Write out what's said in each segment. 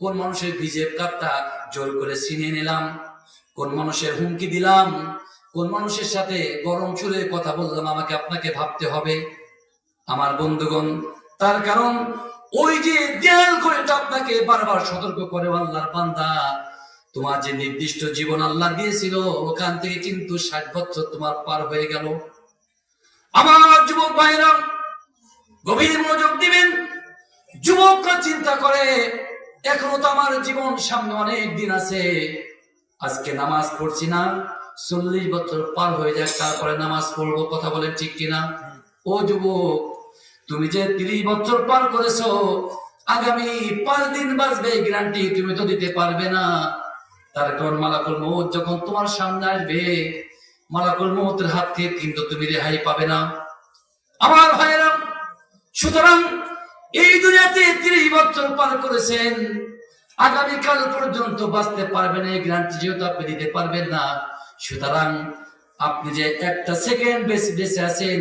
কোন মানুষের ভিজের কাপটা জোর করে ছিনিয়ে নিলাম, কোন মানুষের হুমকি দিলাম, কোন মানুষের সাথে গরম সুরে কথা বললাম, আমাকে আপনাকে ভাবতে হবে আমার বন্ধুগণ। তার কারণ ওই যে দেয়াল ঘড়িটা আপনাকে বারবার সতর্ক করে, আল্লাহর বান্দা তোমার যে নির্দিষ্ট জীবন আল্লাহ দিয়েছিল ওখান থেকে কিন্তু 60 বছর তোমার পার হয়ে গেল। আমার যুবক ভাইরা গভীর মনোযোগ দিবেন। যুবকরা চিন্তা করে এখনো তো আমার জীবন সামনে অনেক দিন আছে, আজকে নামাজ পড়ছি না, 40 বছর পার হয়ে যায় তারপরে নামাজ পড়বো, কথা বলেন ঠিক কিনা? ও যুবক, তুমি যে 30 বছর পার করেছো, আগামী 5 দিন বাঁচবে গ্যারান্টি তুমি তো দিতে পারবে না। তার কারণ মালাকুল মউত যখন তোমার সামনে আসবে, মালাকুল মউতের হাত থেকে কিন্তু তুমি রেহাই পাবে না আমার ভাইয়েরা। সুতরাং এই দুনিয়াতে 30 বছর পার করেছেন, আগামীকাল পর্যন্ত বাঁচতে পারবেন এই গ্যারান্টি যেহেতু আপনি দিতে পারবেন না, সুতরাং আপনি যে একটা সেকেন্ড বেঁচে আছেন,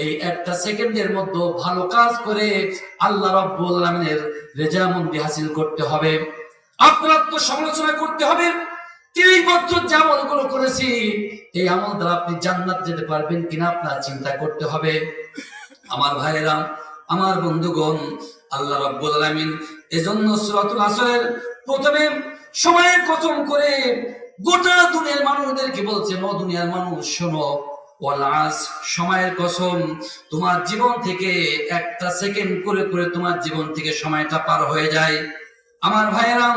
এই একটা সেকেন্ডের মধ্যে ভালো কাজ করে আল্লাহ রাব্বুল আলামিনের রেজামন্দি হাসিল করতে হবে। আপনার তো সমালোচনা করতে হবে, 30 বছর যে আমলগুলো করেছি এই আমল দ্বারা আপনি জান্নাত যেতে পারবেন কিনা আপনার চিন্তা করতে হবে আমার ভাইয়েরা, আমার বন্ধুগণ। আল্লাহ রাব্বুল আলামিন এজন্য সূরাতুল আসরের প্রথমে সময়ের কসম করে গোটা দুনিয়ার মানুষদেরকে বলছেন, ও দুনিয়ার মানুষ শোনো, ওয়াল আসর, সময়ের কসম, তোমার জীবন থেকে একটা সেকেন্ড করে করে তোমার জীবন থেকে সময়টা পার হয়ে যায়। আমার ভাইয়েরা,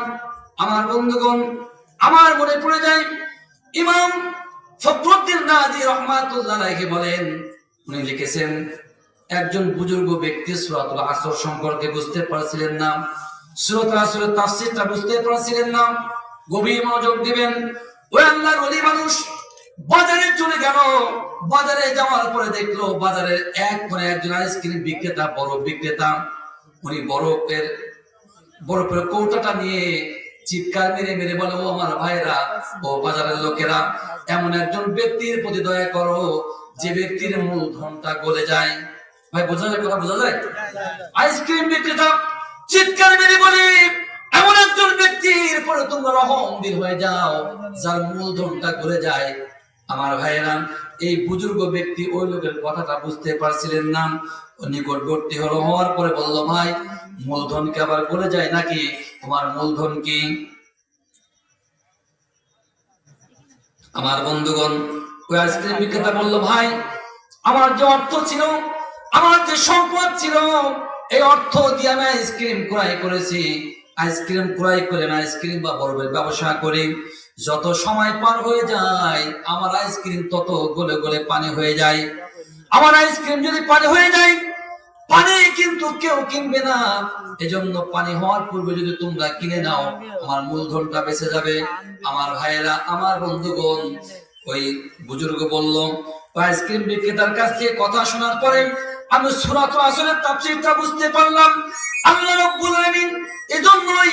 আমার বন্ধুগণ, আমার মনে পড়ে যায় ইমাম ফখরুদ্দীন রাজি রাহমাতুল্লাহ আলাইহি বলেন, উনি লিখেছেন একজন বুজুর্গ ব্যক্তি সূরাতুল আসর সম্পর্কে বুঝতে পারছিলেন না, সূরাতুল আসরের তাফসীরটা বুঝতে পারছিলেন না। গভীর মনোযোগ দিবেন। ওই আল্লাহর ওলি মানুষ বাজারে চলে গেল, বাজারে যাওয়ার পরে দেখলো বাজারের এক কোণে একজন আইসক্রিম বিক্রেতা, বরফ বিক্রেতা, উনি বরফের কৌটাটা নিয়ে চিৎকার মেরে মেরে বলে, ও আমার ভাইরা, ও বাজারের লোকেরা, এমন একজন ব্যক্তির প্রতি দয়া করো যে ব্যক্তির মূলধনটা গলে যায়। ভাই বোঝা যায়, কথা বোঝা যায়? আইসক্রিম বিক্রেতা চিৎকার মেরে বলে, এমন একজন ব্যক্তির পরে তোমরা রহমদিল হয়ে যাও যার মূলধনটা গলে যায়। আমার ভাইয়েরা, এই বুজুর্গ ব্যক্তি ওই লোকের কথাটা বুঝতে পারছিলেন না, নিকটবর্তী হওয়ার পরে বলল, ভাই মূলধন কি আবার গলে যায় নাকি? তোমার মূলধন কি? আমার বন্ধুগণ, ওই আইসক্রিম বিক্রেতা বলল, ভাই আমার যে অর্থ ছিল, আমার যে সম্পদ ছিল, এই অর্থ দিয়ে আমি আইসক্রিম ক্রয় করেছি, আইসক্রিম ক্রয় করে আমি আইসক্রিম বা বরফের ব্যবসা করি, যত সময় পার হয়ে যায় আমার আইসক্রিম তত গলে গলে পানি হয়ে যায়। আমার আইসক্রিম যদি পানি হয়ে যায়, পানি কিন্তু কেউ কিনবে না, এজন্য পানি হওয়ার পূর্বে যদি তোমরা কিনে নাও আমার মূলধনটা বেঁচে যাবে। আমার ভাইয়েরা, আমার বন্ধুগণ, ওই বুজুর্গ বলল, আইসক্রিম বিক্রেতার কাছ থেকে কথা শোনার পরে আমি সূরাতুল আসরের তাফসীরটা বুঝতে পারলাম। আল্লাহ রাব্বুল আলামিন এজন্যই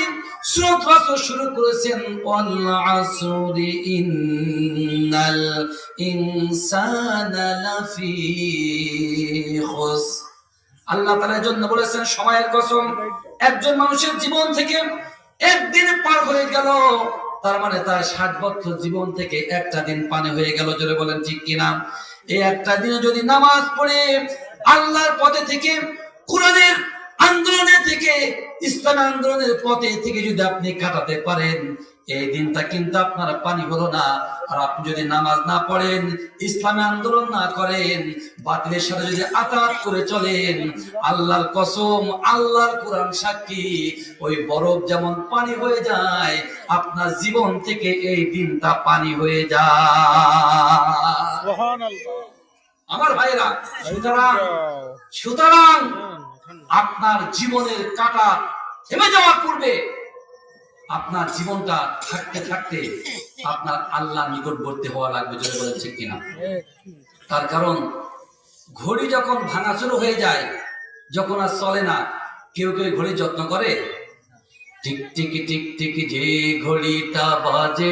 সূরাতুল আসর শুরু করেছেন, ওয়াল আসরি ইন্নাল ইনসানা লাফি খুসর। আল্লাহ তাআলা এজন্য বলেছেন সময়ের কসম, একজন মানুষের জীবন থেকে একদিন পার হয়ে গেল, তার মানে তার 60 বছর জীবন থেকে একটা দিন পানি হয়ে গেল। জোরে বলেন ঠিক কিনা? এই একটা দিনে যদি নামাজ পড়ে আল্লাহর পথে থেকে, কোরআনের আন্দোলনের থেকে, ইসলাম আন্দোলনের পথে থেকে যদি আপনি কাটাতে পারেন, এই দিনটা কিন্তু আপনার পানি হলো না। আর আপনি যদি নামাজ না পড়েন, ইসলামী আন্দোলন না করেন, বাতিলের সাথে যদি আতাত করে চলেন, আল্লাহর কসম, আল্লাহর কোরআন সাক্ষী, ওই বরফ যেমন পানি হয়ে যায়, আপনার জীবন থেকে এই দিনটা পানি হয়ে যায়। সুবহানাল্লাহ। আমার ভাইরা, সুতরাং আপনার জীবনের কাঁটা থেমে যাওয়ার পূর্বে আপনার জীবনটা থাকতে থাকতে আপনার আল্লাহর নিকটবর্তী হওয়া লাগবে। যদি বলেছে কিনা? তার কারণ ঘড়ি যখন ভাঙাচুরো হয়ে যায়, যখন আর চলে না, কেউ কেউ ঘড়ি যত্ন করে, টিক টিকি টিক টিকি যে ঘড়িটা বাজে